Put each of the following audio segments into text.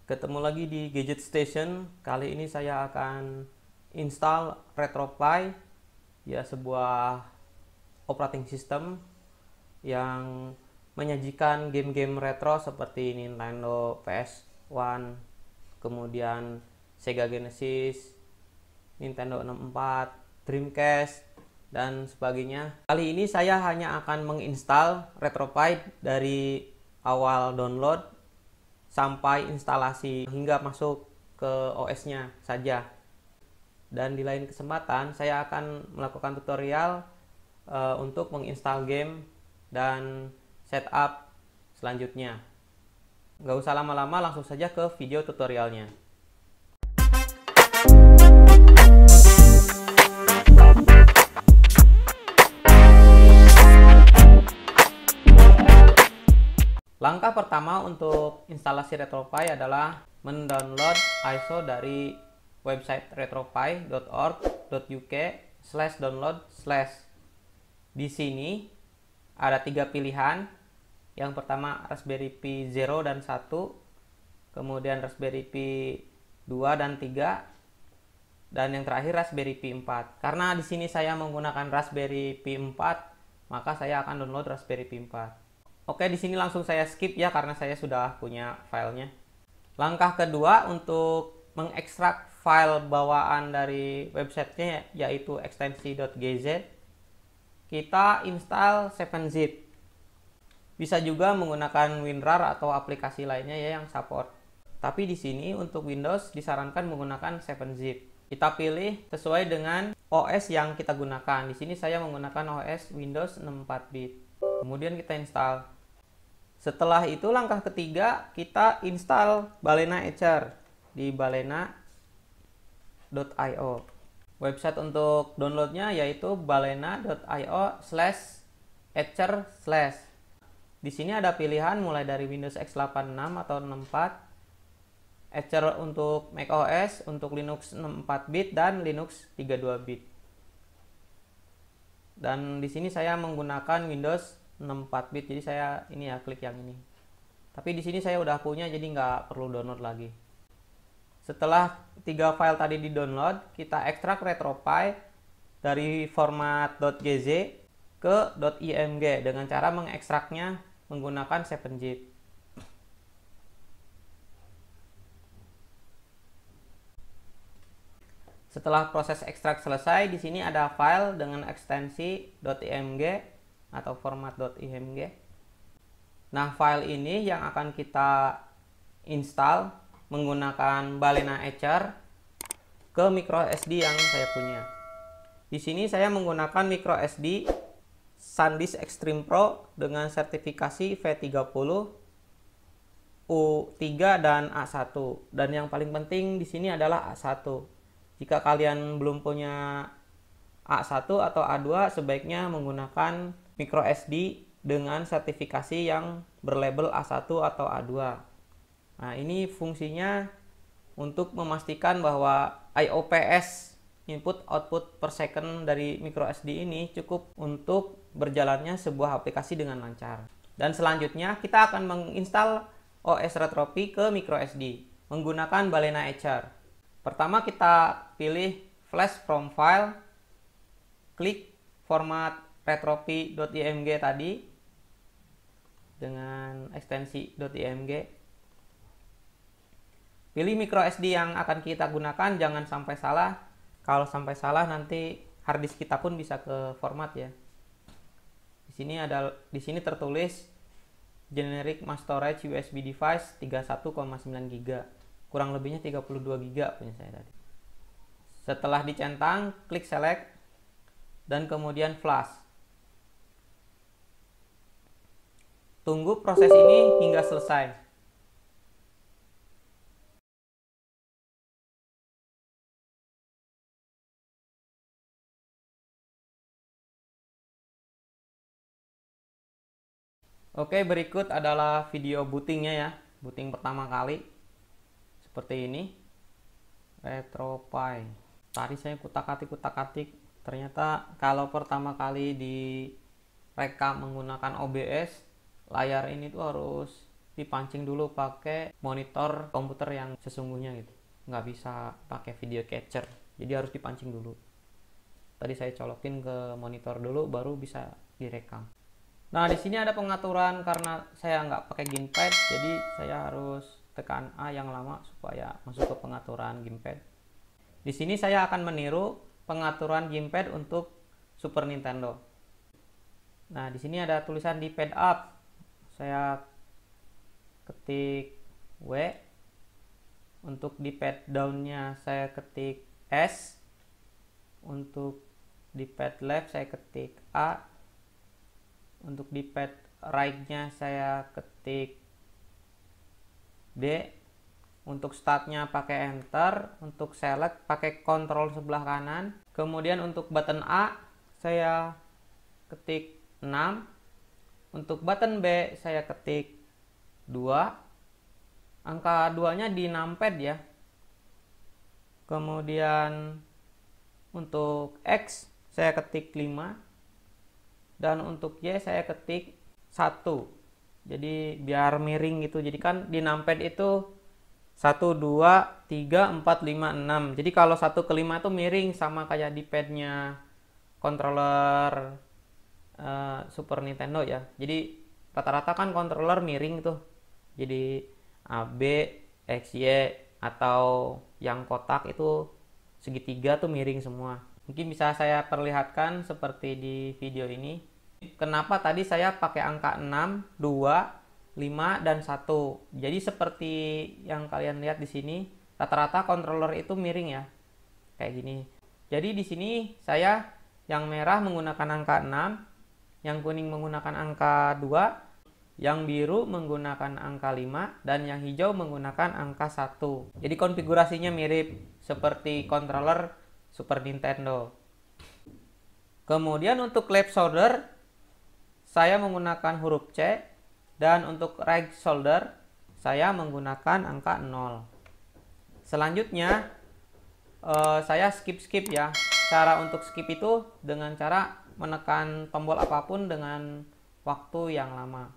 Ketemu lagi di Gadget Station. Kali ini saya akan install RetroPie, ya sebuah operating system yang menyajikan game-game retro seperti Nintendo PS1, kemudian Sega Genesis, Nintendo 64, Dreamcast, dan sebagainya. Kali ini saya hanya akan menginstal RetroPie dari awal download sampai instalasi hingga masuk ke OS-nya saja. Dan di lain kesempatan saya akan melakukan tutorial untuk menginstal game dan setup selanjutnya. Nggak usah lama-lama, langsung saja ke video tutorialnya. Langkah pertama untuk instalasi RetroPie adalah mendownload ISO dari website retropie.org.uk/download/. Di sini ada 3 pilihan. Yang pertama Raspberry Pi 0 dan 1, kemudian Raspberry Pi 2 dan 3, dan yang terakhir Raspberry Pi 4. Karena di sini saya menggunakan Raspberry Pi 4, maka saya akan download Raspberry Pi 4. Oke, di sini langsung saya skip ya karena saya sudah punya filenya. Langkah kedua untuk mengekstrak file bawaan dari websitenya yaitu ekstensi.gz. Kita install 7-zip. Bisa juga menggunakan WinRAR atau aplikasi lainnya ya yang support. Tapi di sini untuk Windows disarankan menggunakan 7-zip. Kita pilih sesuai dengan OS yang kita gunakan. Di sini saya menggunakan OS Windows 64-bit. Kemudian kita install. Setelah itu langkah ketiga kita install Balena Etcher di balena.io. Website untuk downloadnya yaitu balena.io/etcher/. Di sini ada pilihan mulai dari Windows x86 atau 64, Etcher untuk macOS, untuk Linux 64-bit dan Linux 32-bit. Dan di sini saya menggunakan Windows 64-bit, jadi saya ini ya klik yang ini. Tapi di sini saya udah punya, jadi nggak perlu download lagi. Setelah 3 file tadi di download, kita ekstrak RetroPie dari format .gz ke .img dengan cara mengekstraknya menggunakan 7-zip. Setelah proses ekstrak selesai, di sini ada file dengan ekstensi .img atau format .img. Nah, file ini yang akan kita install menggunakan Balena Etcher ke micro SD yang saya punya. Di sini saya menggunakan micro SD SanDisk Extreme Pro dengan sertifikasi V30, U3 dan A1. Dan yang paling penting di sini adalah A1. Jika kalian belum punya A1 atau A2, sebaiknya menggunakan micro SD dengan sertifikasi yang berlabel A1 atau A2. Nah, ini fungsinya untuk memastikan bahwa IOPS, input output per second dari micro SD ini cukup untuk berjalannya sebuah aplikasi dengan lancar. Dan selanjutnya kita akan menginstal OS RetroPie ke micro SD menggunakan Balena Etcher. Pertama kita pilih flash from file, klik format retropie.img tadi dengan ekstensi .img. Pilih micro SD yang akan kita gunakan, jangan sampai salah. Kalau sampai salah nanti harddisk kita pun bisa ke format ya. Di sini tertulis generic mass storage USB device 31,9 GB. Kurang lebihnya 32 GB punya saya tadi. Setelah dicentang, klik select dan kemudian flash. Tunggu proses ini hingga selesai. Oke, berikut adalah video bootingnya ya. Booting pertama kali. Seperti ini. RetroPie. Tadi saya kutak-atik. Ternyata kalau pertama kali direkam menggunakan OBS, layar ini tuh harus dipancing dulu pakai monitor komputer yang sesungguhnya gitu, nggak bisa pakai video capture, jadi harus dipancing dulu. Tadi saya colokin ke monitor dulu baru bisa direkam. Nah di sini ada pengaturan, karena saya nggak pakai gamepad jadi saya harus tekan A yang lama supaya masuk ke pengaturan gamepad. Di sini saya akan meniru pengaturan gamepad untuk Super Nintendo. Nah di sini ada tulisan di pad up, saya ketik W. Untuk di pad down-nya saya ketik S. Untuk di pad left saya ketik A. Untuk di pad right-nya saya ketik D. Untuk start-nya pakai enter. Untuk select pakai kontrol sebelah kanan. Kemudian untuk button A saya ketik 6. Untuk button B saya ketik 2. Angka 2-nya di numpad ya. Kemudian untuk X saya ketik 5. Dan untuk Y saya ketik 1. Jadi biar miring gitu. Jadi kan di numpad itu 1, 2, 3, 4, 5, 6. Jadi kalau 1 ke 5 itu miring, sama kayak di padnya controller Super Nintendo ya. Jadi rata-rata kan controller miring tuh. Jadi A, B, X, Y, atau yang kotak itu segitiga tuh miring semua. Mungkin bisa saya perlihatkan seperti di video ini. Kenapa tadi saya pakai angka 6, 2, 5, dan 1. Jadi seperti yang kalian lihat di sini, rata-rata controller itu miring ya. Kayak gini. Jadi di sini saya yang merah menggunakan angka 6, yang kuning menggunakan angka 2, yang biru menggunakan angka 5, dan yang hijau menggunakan angka 1. Jadi konfigurasinya mirip seperti controller Super Nintendo. Kemudian untuk left shoulder saya menggunakan huruf C, dan untuk right shoulder saya menggunakan angka 0. Selanjutnya saya skip ya. Cara untuk skip itu dengan cara menekan tombol apapun dengan waktu yang lama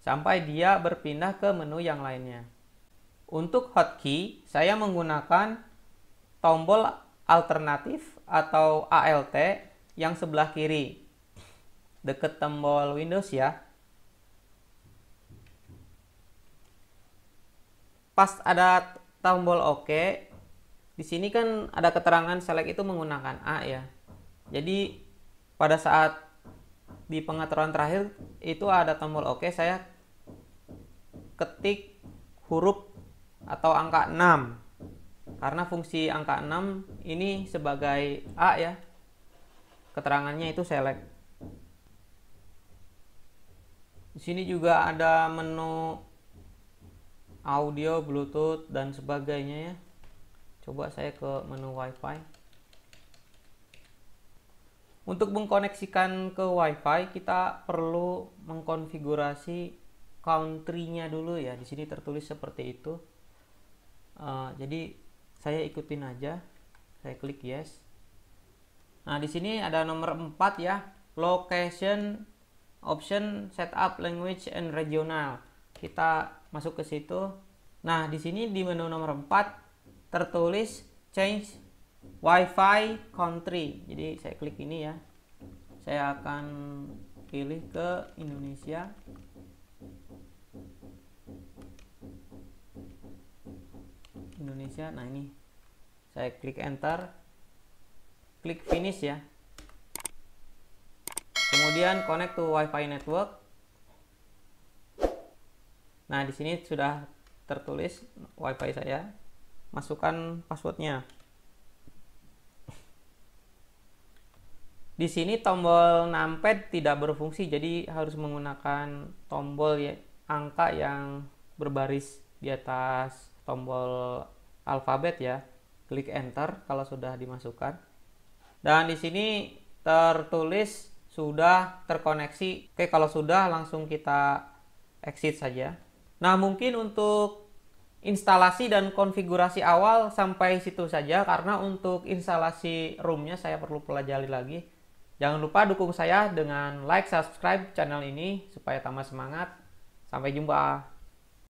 sampai dia berpindah ke menu yang lainnya. Untuk hotkey, saya menggunakan tombol alternatif atau ALT yang sebelah kiri, dekat tombol Windows ya. Pas ada tombol OK, di sini kan ada keterangan select itu menggunakan A ya. Jadi pada saat di pengaturan terakhir itu ada tombol OK, saya ketik huruf atau angka 6 karena fungsi angka 6 ini sebagai A ya, keterangannya itu select. Di sini juga ada menu audio, bluetooth, dan sebagainya ya. Coba saya ke menu wifi. Untuk mengkoneksikan ke wifi kita perlu mengkonfigurasi country-nya dulu ya. Di sini tertulis seperti itu. Jadi saya ikutin aja. Saya klik yes. Nah, di sini ada nomor 4 ya. Location option setup language and regional. Kita masuk ke situ. Nah, di sini di menu nomor 4 tertulis change wifi country. Jadi saya klik ini ya. Saya akan pilih ke Indonesia. Nah ini saya klik enter, klik finish ya. Kemudian connect to wifi network. Nah di sini sudah tertulis wifi saya. Masukkan passwordnya. Di sini tombol numpad tidak berfungsi, jadi harus menggunakan tombol ya, angka yang berbaris di atas tombol alfabet ya. Klik enter kalau sudah dimasukkan. Dan di sini tertulis sudah terkoneksi. Oke, kalau sudah langsung kita exit saja. Nah, mungkin untuk instalasi dan konfigurasi awal sampai situ saja, karena untuk instalasi ROM-nya saya perlu pelajari lagi. Jangan lupa dukung saya dengan like, subscribe channel ini supaya tambah semangat. Sampai jumpa.